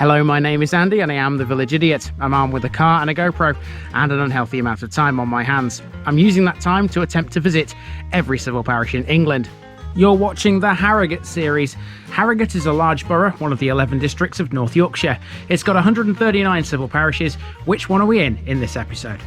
Hello, my name is Andy and I am the Village Idiot. I'm armed with a car and a GoPro and an unhealthy amount of time on my hands. I'm using that time to attempt to visit every civil parish in England. You're watching the Harrogate series. Harrogate is a large borough, one of the 11 districts of North Yorkshire. It's got 139 civil parishes. Which one are we in this episode?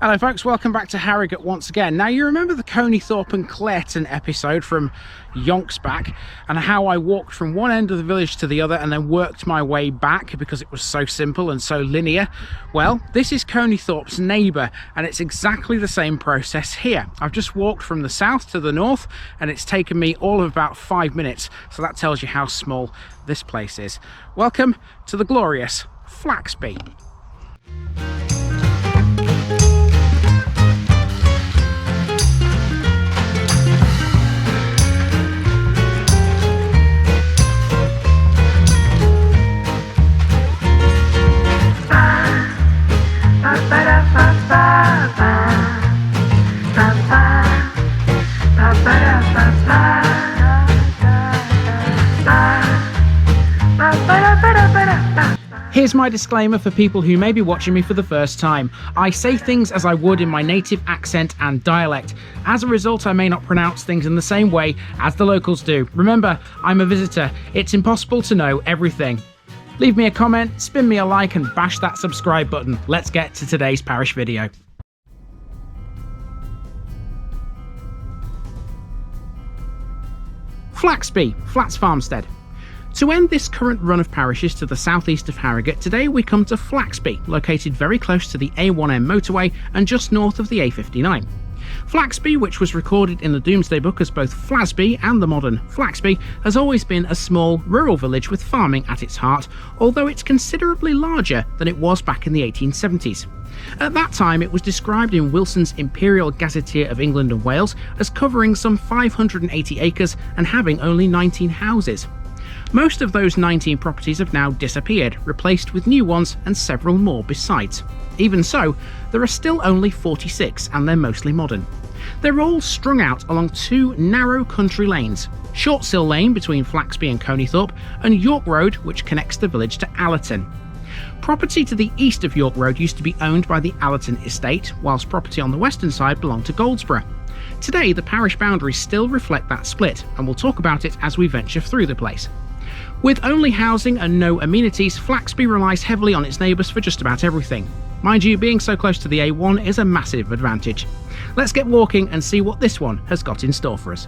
Hello folks, welcome back to Harrogate once again. Now you remember the Coneythorpe and Clareton episode from yonks back, and how I walked from one end of the village to the other and then worked my way back because it was so simple and so linear? Well, this is Coneythorpe's neighbour and it's exactly the same process here. I've just walked from the south to the north and it's taken me all of about 5 minutes, so that tells you how small this place is. Welcome to the glorious Flaxby. Here's my disclaimer for people who may be watching me for the first time. I say things as I would in my native accent and dialect. As a result, I may not pronounce things in the same way as the locals do. Remember, I'm a visitor. It's impossible to know everything. Leave me a comment, spin me a like and bash that subscribe button. Let's get to today's parish video. Flaxby, Flats Farmstead. To end this current run of parishes to the southeast of Harrogate, today we come to Flaxby, located very close to the A1M motorway and just north of the A59. Flaxby, which was recorded in the Domesday Book as both Flasbie and the modern Flaxby, has always been a small rural village with farming at its heart, although it's considerably larger than it was back in the 1870s. At that time, it was described in Wilson's Imperial Gazetteer of England and Wales as covering some 580 acres and having only 19 houses. Most of those 19 properties have now disappeared, replaced with new ones and several more besides. Even so, there are still only 46 and they're mostly modern. They're all strung out along two narrow country lanes, Shortsill Lane between Flaxby and Coneythorpe and York Road, which connects the village to Allerton. Property to the east of York Road used to be owned by the Allerton estate, whilst property on the western side belonged to Goldsborough. Today the parish boundaries still reflect that split, and we'll talk about it as we venture through the place. With only housing and no amenities, Flaxby relies heavily on its neighbours for just about everything. Mind you, being so close to the A1 is a massive advantage. Let's get walking and see what this one has got in store for us.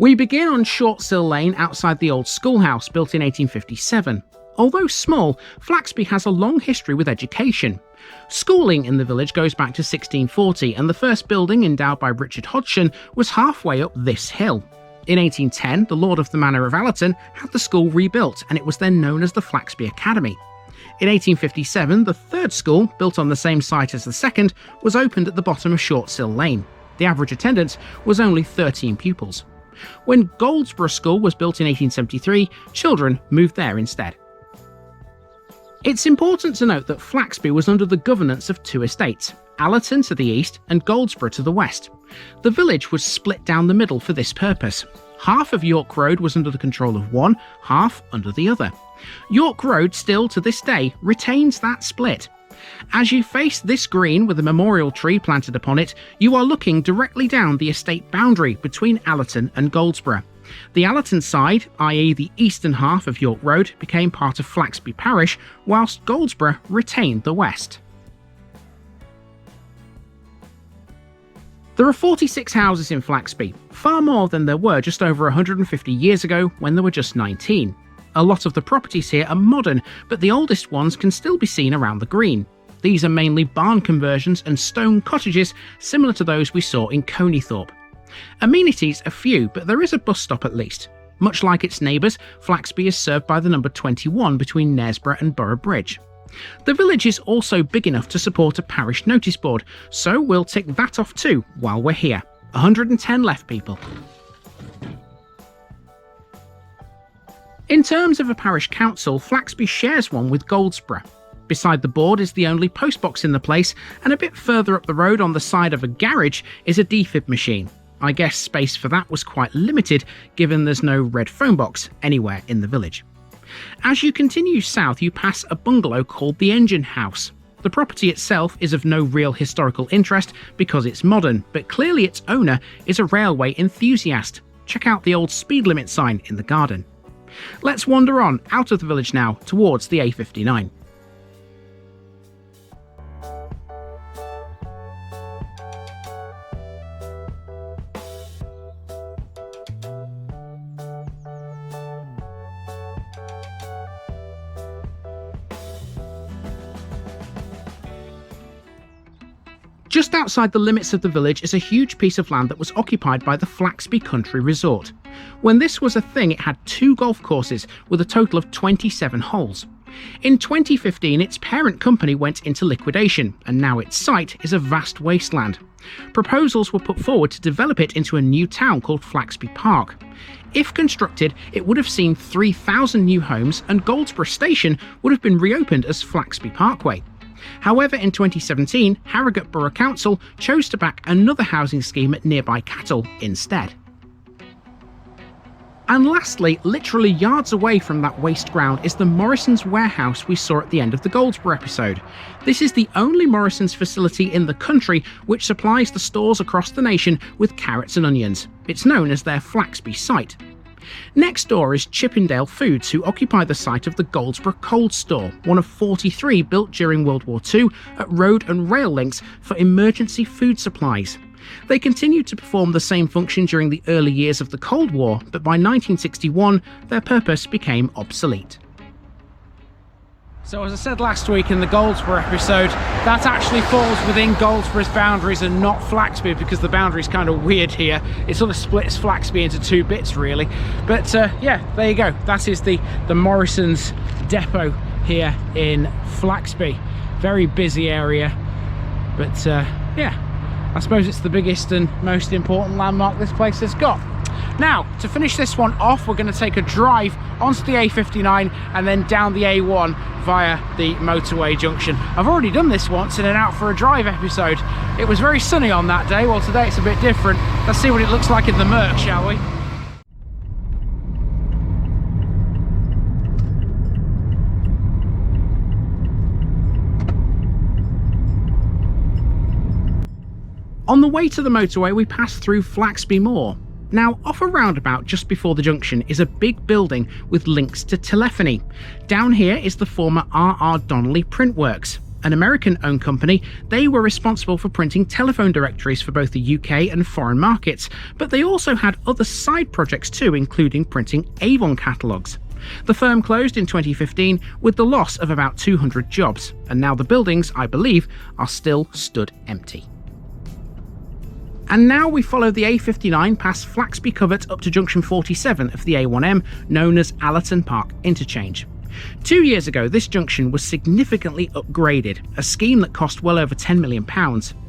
We begin on Shortsill Lane outside the old schoolhouse built in 1857. Although small, Flaxby has a long history with education. Schooling in the village goes back to 1640 and the first building, endowed by Richard Hodgson, was halfway up this hill. In 1810, the Lord of the Manor of Allerton had the school rebuilt and it was then known as the Flaxby Academy. In 1857, the third school, built on the same site as the second, was opened at the bottom of Shortsill Lane. The average attendance was only 13 pupils. When Goldsborough School was built in 1873, children moved there instead. It's important to note that Flaxby was under the governance of two estates, Allerton to the east and Goldsborough to the west. The village was split down the middle for this purpose. Half of York Road was under the control of one, half under the other. York Road still to this day retains that split. As you face this green with a memorial tree planted upon it, you are looking directly down the estate boundary between Allerton and Goldsborough. The Allerton side, i.e. the eastern half of York Road, became part of Flaxby Parish, whilst Goldsborough retained the west. There are 46 houses in Flaxby, far more than there were just over 150 years ago when there were just 19. A lot of the properties here are modern, but the oldest ones can still be seen around the green. These are mainly barn conversions and stone cottages similar to those we saw in Coneythorpe. Amenities are few, but there is a bus stop at least. Much like its neighbours, Flaxby is served by the number 21 between Knaresborough and Boorughbridge. The village is also big enough to support a parish notice board, so we'll tick that off too while we're here. 110 left, people. In terms of a parish council, Flaxby shares one with Goldsborough. Beside the board is the only postbox in the place, and a bit further up the road on the side of a garage is a defib machine. I guess space for that was quite limited, given there's no red phone box anywhere in the village. As you continue south, you pass a bungalow called the Engine House. The property itself is of no real historical interest because it's modern, but clearly its owner is a railway enthusiast. Check out the old speed limit sign in the garden. Let's wander on out of the village now towards the A59. Just outside the limits of the village is a huge piece of land that was occupied by the Flaxby Country Resort. When this was a thing, it had 2 golf courses with a total of 27 holes. In 2015, its parent company went into liquidation, and now its site is a vast wasteland. Proposals were put forward to develop it into a new town called Flaxby Park. If constructed, it would have seen 3,000 new homes, and Goldsborough Station would have been reopened as Flaxby Parkway. However, in 2017, Harrogate Borough Council chose to back another housing scheme at nearby Cattle instead. And lastly, literally yards away from that waste ground is the Morrisons warehouse we saw at the end of the Goldsborough episode. This is the only Morrisons facility in the country which supplies the stores across the nation with carrots and onions. It's known as their Flaxby site. Next door is Chippendale Foods, who occupy the site of the Goldsborough Cold Store, one of 43 built during World War II at road and rail links for emergency food supplies. They continued to perform the same function during the early years of the Cold War, but by 1961 their purpose became obsolete. So as I said last week in the Goldsborough episode, that actually falls within Goldsborough's boundaries and not Flaxby, because the boundary is kind of weird here. It sort of splits Flaxby into 2 bits really. But yeah, there you go. That is the Morrisons depot here in Flaxby. Very busy area, but yeah, I suppose it's the biggest and most important landmark this place has got. Now, to finish this one off, we're going to take a drive onto the A59 and then down the A1 via the motorway junction. I've already done this once in an Out for a Drive episode. It was very sunny on that day. Well, today it's a bit different. Let's see what it looks like in the murk, shall we? On the way to the motorway, we pass through Flaxby Moor. Now, off a roundabout just before the junction is a big building with links to telephony. Down here is the former R.R. Donnelly Printworks, an American-owned company. They were responsible for printing telephone directories for both the UK and foreign markets, but they also had other side projects too, including printing Avon catalogues. The firm closed in 2015 with the loss of about 200 jobs, and now the buildings, I believe, are still stood empty. And now we follow the A59 past Flaxby Covert up to junction 47 of the A1M, known as Allerton Park Interchange. 2 years ago, this junction was significantly upgraded, a scheme that cost well over £10 million.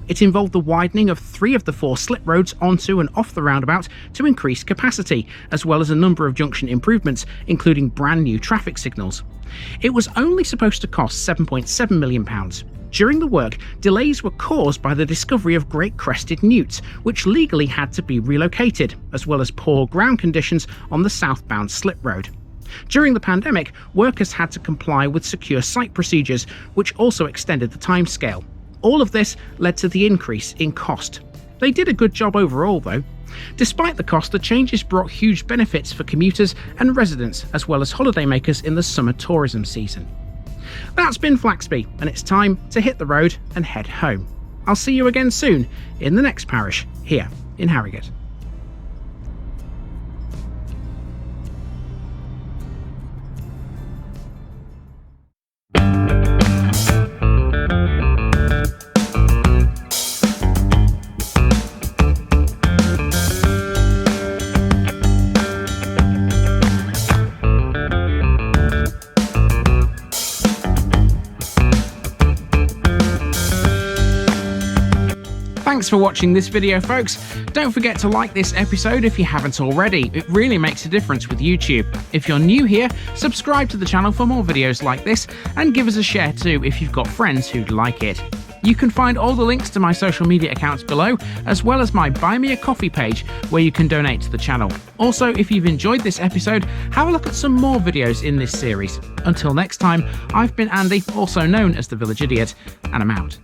It involved the widening of 3 of the 4 slip roads onto and off the roundabout to increase capacity, as well as a number of junction improvements, including brand new traffic signals. It was only supposed to cost £7.7 million. During the work, delays were caused by the discovery of great crested newts, which legally had to be relocated, as well as poor ground conditions on the southbound slip road. During the pandemic, workers had to comply with secure site procedures, which also extended the timescale. All of this led to the increase in cost. They did a good job overall, though. Despite the cost, the changes brought huge benefits for commuters and residents, as well as holidaymakers in the summer tourism season. That's been Flaxby, and it's time to hit the road and head home. I'll see you again soon in the next parish here in Harrogate. Thanks for watching this video, folks. Don't forget to like this episode if you haven't already. It really makes a difference with YouTube. If you're new here, subscribe to the channel for more videos like this, and give us a share too if you've got friends who'd like it. You can find all the links to my social media accounts below, as well as my Buy Me a Coffee page where you can donate to the channel. Also, if you've enjoyed this episode, have a look at some more videos in this series. Until next time, I've been Andy, also known as the Village Idiot, and I'm out.